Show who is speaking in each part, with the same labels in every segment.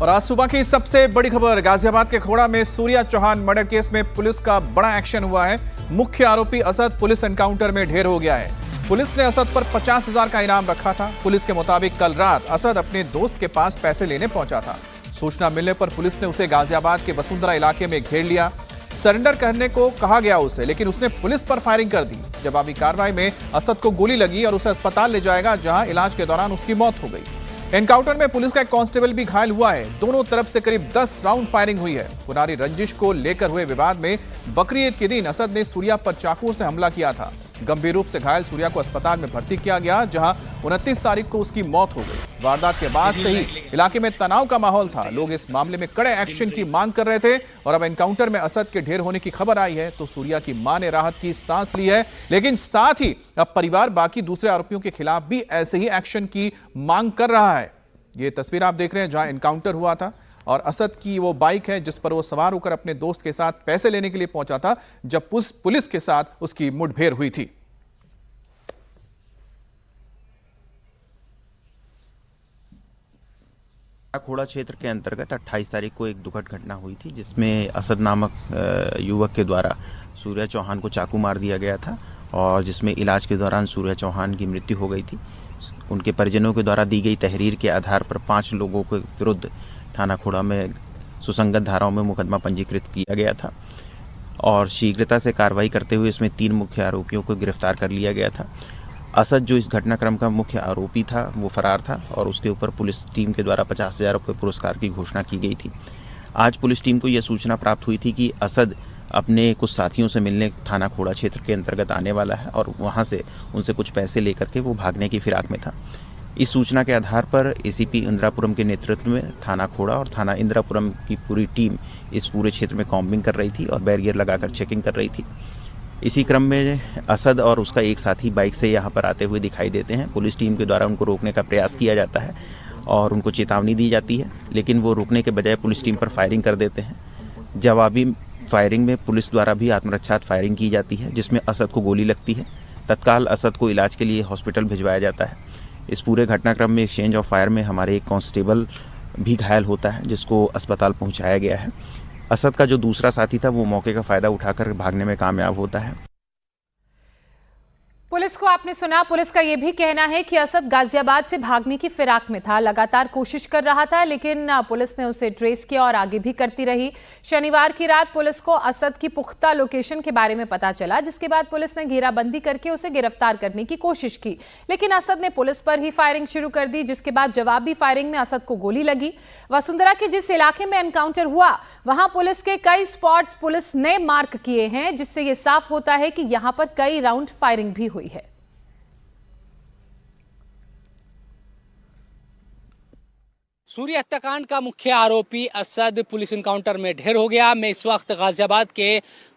Speaker 1: और आज सुबह की सबसे बड़ी खबर, गाजियाबाद के खोड़ा में सूर्या चौहान मर्डर केस में पुलिस का बड़ा एक्शन हुआ है। मुख्य आरोपी असद पुलिस एनकाउंटर में ढेर हो गया है। पुलिस ने असद पर 50,000 का इनाम रखा था। पुलिस के मुताबिक कल रात असद अपने दोस्त के पास पैसे लेने पहुंचा था। सूचना मिलने पर पुलिस ने उसे गाजियाबाद के वसुंधरा इलाके में घेर लिया। सरेंडर करने को कहा गया उसे, लेकिन उसने पुलिस पर फायरिंग कर दी। जवाबी कार्रवाई में असद को गोली लगी और उसे अस्पताल ले जाएगा, जहां इलाज के दौरान उसकी मौत हो गई। एनकाउंटर में पुलिस का एक कांस्टेबल भी घायल हुआ है। दोनों तरफ से करीब 10 राउंड फायरिंग हुई है। पुरानी रंजिश को लेकर हुए विवाद में बकरी ईद के दिन असद ने सूर्या पर चाकू से हमला किया था। गंभीर रूप से घायल सूर्या को अस्पताल में भर्ती किया गया, जहां 29 तारीख को उसकी मौत हो गई। वारदात के बाद से ही इलाके में तनाव का माहौल था। लोग इस मामले में कड़े एक्शन की मांग कर रहे थे और अब एनकाउंटर में असद के ढेर होने की खबर आई है तो सूर्या की मां ने राहत की सांस ली है। लेकिन साथ ही अब परिवार बाकी दूसरे आरोपियों के खिलाफ भी ऐसे ही एक्शन की मांग कर रहा है। ये तस्वीर आप देख रहे हैं जहां एनकाउंटर हुआ था और असद की वो बाइक है जिस पर वो सवार होकर अपने दोस्त के साथ पैसे लेने के लिए पहुंचा था, जब पुलिस के साथ उसकी मुठभेड़ हुई थी।
Speaker 2: खोड़ा क्षेत्र के अंतर्गत 28 तारीख को एक दुखद घटना हुई थी, जिसमें असद नामक युवक के द्वारा सूर्या चौहान को चाकू मार दिया गया था और जिसमें इलाज के दौरान सूर्या चौहान की मृत्यु हो गई थी। उनके परिजनों के द्वारा दी गई तहरीर के आधार पर 5 लोगों के विरुद्ध थाना खोड़ा में सुसंगत धाराओं में मुकदमा पंजीकृत किया गया था और शीघ्रता से कार्रवाई करते हुए इसमें 3 मुख्य आरोपियों को गिरफ्तार कर लिया गया था। असद जो इस घटनाक्रम का मुख्य आरोपी था वो फरार था और उसके ऊपर पुलिस टीम के द्वारा 50,000 रुपये पुरस्कार की घोषणा की गई थी। आज पुलिस टीम को यह सूचना प्राप्त हुई थी कि असद अपने कुछ साथियों से मिलने थाना खोड़ा क्षेत्र के अंतर्गत आने वाला है और वहां से उनसे कुछ पैसे लेकर के वो भागने की फिराक में था। इस सूचना के आधार पर एसीपी इंदिरापुरम के नेतृत्व में थाना खोड़ा और थाना इंदिरापुरम की पूरी टीम इस पूरे क्षेत्र में कॉम्बिंग कर रही थी और बैरियर लगाकर चेकिंग कर रही थी। इसी क्रम में असद और उसका एक साथी बाइक से यहाँ पर आते हुए दिखाई देते हैं। पुलिस टीम के द्वारा उनको रोकने का प्रयास किया जाता है और उनको चेतावनी दी जाती है, लेकिन वो रुकने के बजाय पुलिस टीम पर फायरिंग कर देते हैं। जवाबी फायरिंग में पुलिस द्वारा भी आत्मरक्षार्थ फायरिंग की जाती है, जिसमें असद को गोली लगती है। तत्काल असद को इलाज के लिए हॉस्पिटल भिजवाया जाता है। इस पूरे घटनाक्रम में एक्सचेंज ऑफ फायर में हमारे एक कांस्टेबल भी घायल होता है, जिसको अस्पताल पहुंचाया गया है। असद का जो दूसरा साथी था वो मौके का फायदा उठाकर भागने में कामयाब होता है।
Speaker 3: पुलिस को आपने सुना। पुलिस का यह भी कहना है कि असद गाजियाबाद से भागने की फिराक में था, लगातार कोशिश कर रहा था, लेकिन पुलिस ने उसे ट्रेस किया और आगे भी करती रही। शनिवार की रात पुलिस को असद की पुख्ता लोकेशन के बारे में पता चला, जिसके बाद पुलिस ने घेराबंदी करके उसे गिरफ्तार करने की कोशिश की, लेकिन असद ने पुलिस पर ही फायरिंग शुरू कर दी, जिसके बाद जवाबी फायरिंग में असद को गोली लगी। वसुंधरा के जिस इलाके में एनकाउंटर हुआ वहां पुलिस के कई स्पॉट्स पुलिस ने मार्क किए हैं, जिससे यह साफ होता है कि यहां पर कई राउंड फायरिंग भी हुई है।
Speaker 4: सूर्या हत्याकांड का मुख्य आरोपी असद पुलिस एनकाउंटर में ढेर हो गया। मैं इस वक्त गाजियाबाद के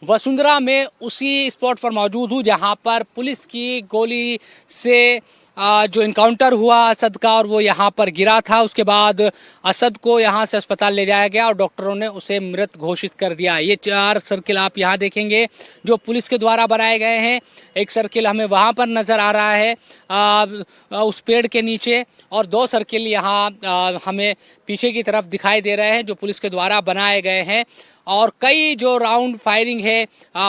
Speaker 4: वसुंधरा में उसी स्पॉट पर मौजूद हूं जहां पर पुलिस की गोली से जो इनकाउंटर हुआ असद का और वो यहाँ पर गिरा था। उसके बाद असद को यहाँ से अस्पताल ले जाया गया और डॉक्टरों ने उसे मृत घोषित कर दिया। ये 4 सर्किल आप यहाँ देखेंगे जो पुलिस के द्वारा बनाए गए हैं। एक सर्किल हमें वहाँ पर नज़र आ रहा है उस पेड़ के नीचे, और 2 सर्किल यहाँ हमें पीछे की तरफ दिखाई दे रहे हैं जो पुलिस के द्वारा बनाए गए हैं। और कई जो राउंड फायरिंग है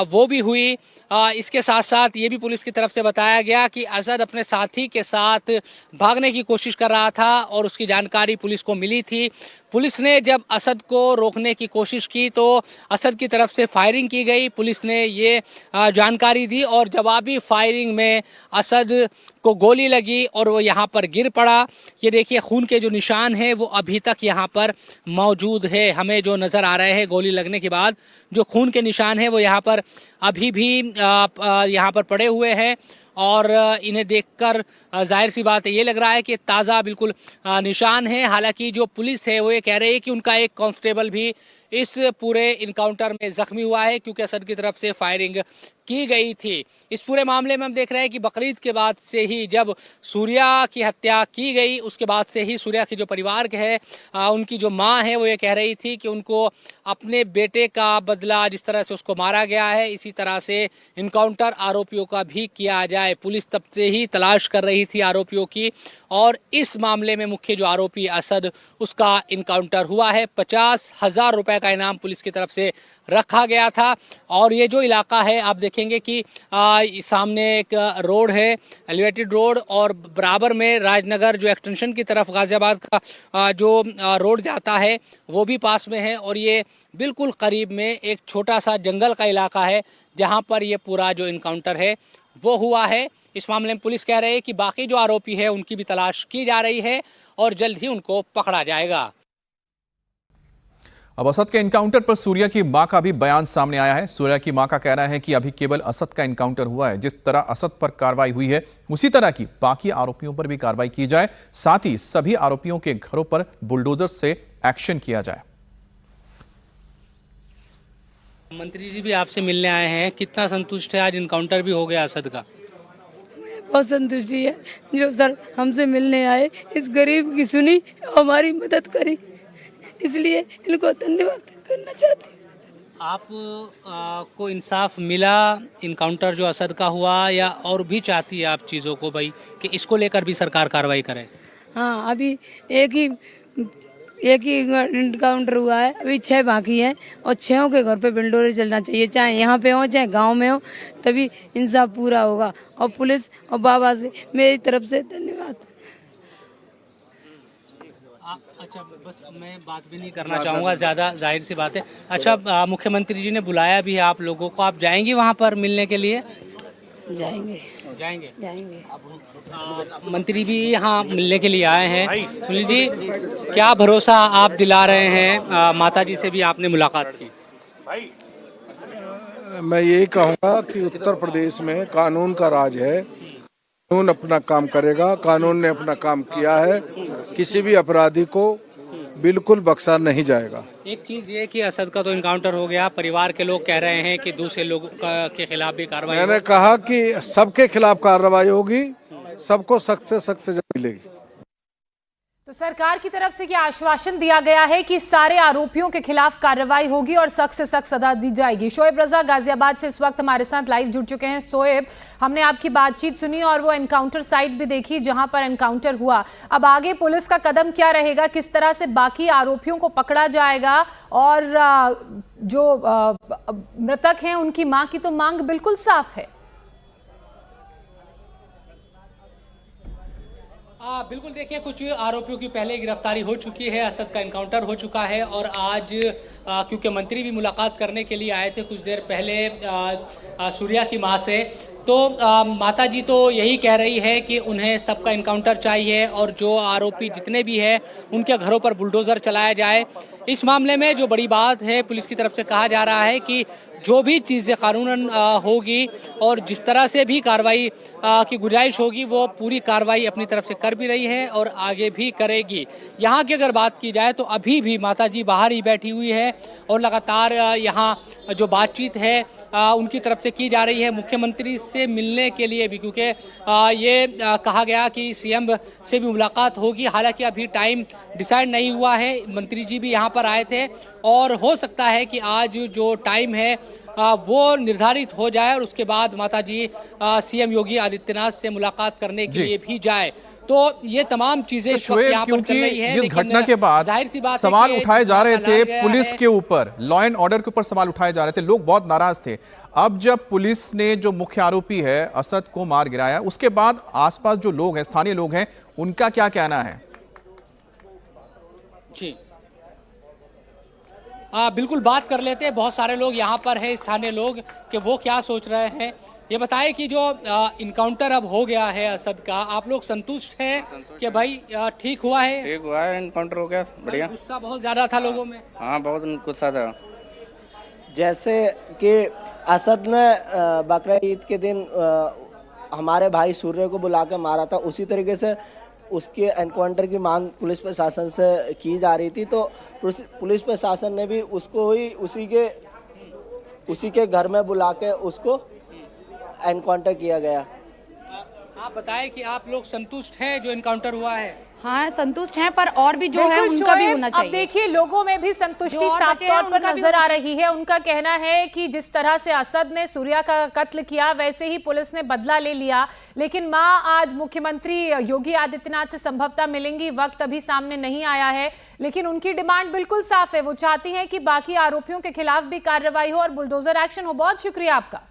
Speaker 4: वो भी हुई। इसके साथ साथ ये भी पुलिस की तरफ से बताया गया कि असद अपने साथी के साथ भागने की कोशिश कर रहा था और उसकी जानकारी पुलिस को मिली थी। पुलिस ने जब असद को रोकने की कोशिश की तो असद की तरफ से फायरिंग की गई। पुलिस ने ये जानकारी दी और जवाबी फायरिंग में असद को गोली लगी और वो यहाँ पर गिर पड़ा। ये देखिए खून के जो निशान हैं वो अभी तक यहाँ पर मौजूद है। हमें जो नज़र आ रहे हैं गोली लगने के बाद जो खून के निशान हैं वो यहाँ पर अभी भी यहाँ पर पड़े हुए हैं और इन्हें देखकर जाहिर सी बात है ये लग रहा है कि ताज़ा बिल्कुल निशान है। हालांकि जो पुलिस है वो ये कह रही है कि उनका एक कांस्टेबल भी इस पूरे इनकाउंटर में जख्मी हुआ है, क्योंकि असद की तरफ से फायरिंग की गई थी। इस पूरे मामले में हम देख रहे हैं कि बकरीद के बाद से ही जब सूर्या की हत्या की गई, उसके बाद से ही सूर्या के जो परिवार के है, उनकी जो माँ है वो ये कह रही थी कि उनको अपने बेटे का बदला, जिस तरह से उसको मारा गया है, इसी तरह से इनकाउंटर आरोपियों का भी किया जाए। पुलिस तब से ही तलाश कर रही थी आरोपियों की और इस मामले में मुख्य जो आरोपी असद, उसका इनकाउंटर हुआ है। 50,000 रुपए का इनाम पुलिस की तरफ से रखा गया था। और ये जो इलाका है आप देखेंगे कि सामने एक रोड है, एलिवेटेड रोड, और बराबर में राजनगर जो एक्सटेंशन की तरफ गाजियाबाद का जो रोड जाता है वो भी पास में है। और ये बिल्कुल करीब में एक छोटा सा जंगल का इलाका है जहाँ पर ये पूरा जो इनकाउंटर है वो हुआ है। इस मामले में पुलिस कह रही है कि बाकी जो आरोपी है उनकी भी तलाश की जा रही है और जल्द ही उनको पकड़ा जाएगा।
Speaker 1: अब असद के एनकाउंटर पर सूर्या की मां का भी बयान सामने आया है। सूर्या की मां का कहना है कि अभी केवल असद का एनकाउंटर हुआ है। जिस तरह असद पर कार्रवाई हुई है उसी तरह की बाकी आरोपियों पर भी कार्रवाई की जाए, साथ ही सभी आरोपियों के घरों पर बुलडोजर से एक्शन किया जाए।
Speaker 4: मंत्री जी भी आपसे मिलने आए हैं, कितना संतुष्ट है? आज इनकाउंटर भी हो गया असद का।
Speaker 5: बहुत संतुष्टि है जो सर हमसे मिलने आए, इस गरीब की सुनी, हमारी मदद करी, इसलिए इनको धन्यवाद करना चाहती हूँ।
Speaker 4: आप को इंसाफ मिला इनकाउंटर जो असद का हुआ, या और भी चाहती है आप चीज़ों को भाई कि इसको लेकर भी सरकार कार्रवाई करे?
Speaker 5: हाँ, अभी एक ही इनकाउंटर हुआ है, अभी 6 बाकी हैं और 6 के घर पे बुलडोजर चलना चाहिए, चाहे यहाँ पे हो चाहे गांव में हो, तभी इंसाफ पूरा होगा। और पुलिस और बाबा से मेरी तरफ से धन्यवाद।
Speaker 4: अच्छा, बस मैं बात भी नहीं करना चाहूँगा ज़्यादा, जाहिर सी बात है। अच्छा, मुख्यमंत्री जी ने बुलाया भी है आप लोगों को, आप जाएंगे वहाँ पर मिलने के लिए?
Speaker 5: जाएंगे।
Speaker 4: मंत्री भी यहाँ मिलने के लिए आए हैं। सुनील जी, क्या भरोसा आप दिला रहे हैं? माता जी से भी आपने मुलाकात की।
Speaker 6: मैं यही कहूँगा कि उत्तर प्रदेश में कानून का राज है, कानून अपना काम करेगा। कानून ने अपना काम किया है, किसी भी अपराधी को बिल्कुल बख्शा नहीं जाएगा।
Speaker 4: एक चीज ये कि असद का तो इनकाउंटर हो गया, परिवार के लोग कह रहे हैं कि दूसरे लोगों के खिलाफ भी कार्रवाई।
Speaker 6: मैंने कहा कि सबके खिलाफ कार्रवाई होगी, सबको सख्त से सख्त सजा मिलेगी।
Speaker 3: तो सरकार की तरफ से क्या आश्वासन दिया गया है कि सारे आरोपियों के खिलाफ कार्रवाई होगी और सख्त से सख्त सजा दी जाएगी। शोएब रजा गाजियाबाद से इस वक्त हमारे साथ लाइव जुड़ चुके हैं। शोएब, हमने आपकी बातचीत सुनी और वो एनकाउंटर साइट भी देखी जहां पर एनकाउंटर हुआ। अब आगे पुलिस का कदम क्या रहेगा, किस तरह से बाकी आरोपियों को पकड़ा जाएगा? और जो मृतक हैं उनकी मां की तो मांग बिल्कुल साफ है।
Speaker 4: बिल्कुल, देखिए, कुछ आरोपियों की पहले गिरफ्तारी हो चुकी है, असद का इनकाउंटर हो चुका है और आज क्योंकि मंत्री भी मुलाकात करने के लिए आए थे कुछ देर पहले सूर्या की मां से, तो माता जी तो यही कह रही है कि उन्हें सबका इनकाउंटर चाहिए और जो आरोपी जितने भी हैं उनके घरों पर बुलडोज़र चलाया जाए। इस मामले में जो बड़ी बात है, पुलिस की तरफ से कहा जा रहा है कि जो भी चीज़ें कानूनन होगी और जिस तरह से भी कार्रवाई की गुंजाइश होगी वो पूरी कार्रवाई अपनी तरफ से कर भी रही है और आगे भी करेगी। यहाँ की अगर बात की जाए तो अभी भी माताजी बाहर ही बैठी हुई है और लगातार यहाँ जो बातचीत है उनकी तरफ से की जा रही है मुख्यमंत्री से मिलने के लिए भी, क्योंकि ये कहा गया कि सीएम से भी मुलाकात होगी। हालांकि अभी टाइम डिसाइड नहीं हुआ है। मंत्री जी भी यहाँ पर आए थे और हो सकता है कि आज जो टाइम है वो निर्धारित हो जाए और उसके बाद माताजी सीएम योगी आदित्यनाथ से मुलाकात करने के लिए भी जाए। तो ये तमाम चीजें
Speaker 1: तो
Speaker 4: इस वक्त यहाँ पर चल रही है।
Speaker 1: इस घटना के बाद सवाल उठाए जा रहे थे पुलिस के ऊपर, लॉ एंड ऑर्डर के ऊपर सवाल उठाए जा रहे थे, लोग बहुत नाराज थे। अब जब पुलिस ने जो मुख्य आरोपी है असद को मार गिराया, उसके बाद आसपास जो लोग हैं, स्थानीय लोग हैं, उनका क्या कहना है?
Speaker 4: जी, बिल्कुल बात कर लेते हैं। बहुत सारे लोग यहाँ पर हैं, स्थानीय लोग, कि वो क्या सोच रहे हैं। ये बताए कि जो इनकाउंटर अब हो गया है असद का, आप लोग संतुष्ट हैं कि भाई ठीक हुआ है?
Speaker 7: ठीक हुआ है, इनकाउंटर हो गया, बढ़िया।
Speaker 4: गुस्सा बहुत ज्यादा था लोगों में।
Speaker 7: हाँ, बहुत गुस्सा था।
Speaker 8: जैसे कि असद ने बकरा ईद के दिन हमारे भाई सूर्य को बुला के मारा था, उसी तरीके से उसके एनकाउंटर की मांग पुलिस प्रशासन से की जा रही थी। तो पुलिस प्रशासन ने भी उसको ही उसी के घर में बुला के उसको एनकाउंटर किया गया।
Speaker 4: आप बताएं कि आप लोग संतुष्ट हैं जो एनकाउंटर हुआ है?
Speaker 9: हाँ, संतुष्ट हैं, पर और भी जो है
Speaker 3: बिल्कुल
Speaker 9: उनका भी
Speaker 3: शोएब,
Speaker 9: होना
Speaker 3: अब
Speaker 9: चाहिए।
Speaker 3: देखिए लोगों में भी संतुष्टि
Speaker 9: जो और
Speaker 3: साफ
Speaker 9: बचे हैं,
Speaker 3: तौर पर
Speaker 9: उनका भी
Speaker 3: नजर आ
Speaker 9: होना
Speaker 3: रही है। उनका कहना है कि जिस तरह से असद ने सूर्या का कत्ल किया वैसे ही पुलिस ने बदला ले लिया। लेकिन मां आज मुख्यमंत्री योगी आदित्यनाथ से संभवतः मिलेंगी, वक्त अभी सामने नहीं आया है, लेकिन उनकी डिमांड बिल्कुल साफ है। वो चाहती हैं कि बाकी आरोपियों के खिलाफ भी कार्रवाई हो और बुलडोजर एक्शन हो। बहुत शुक्रिया आपका।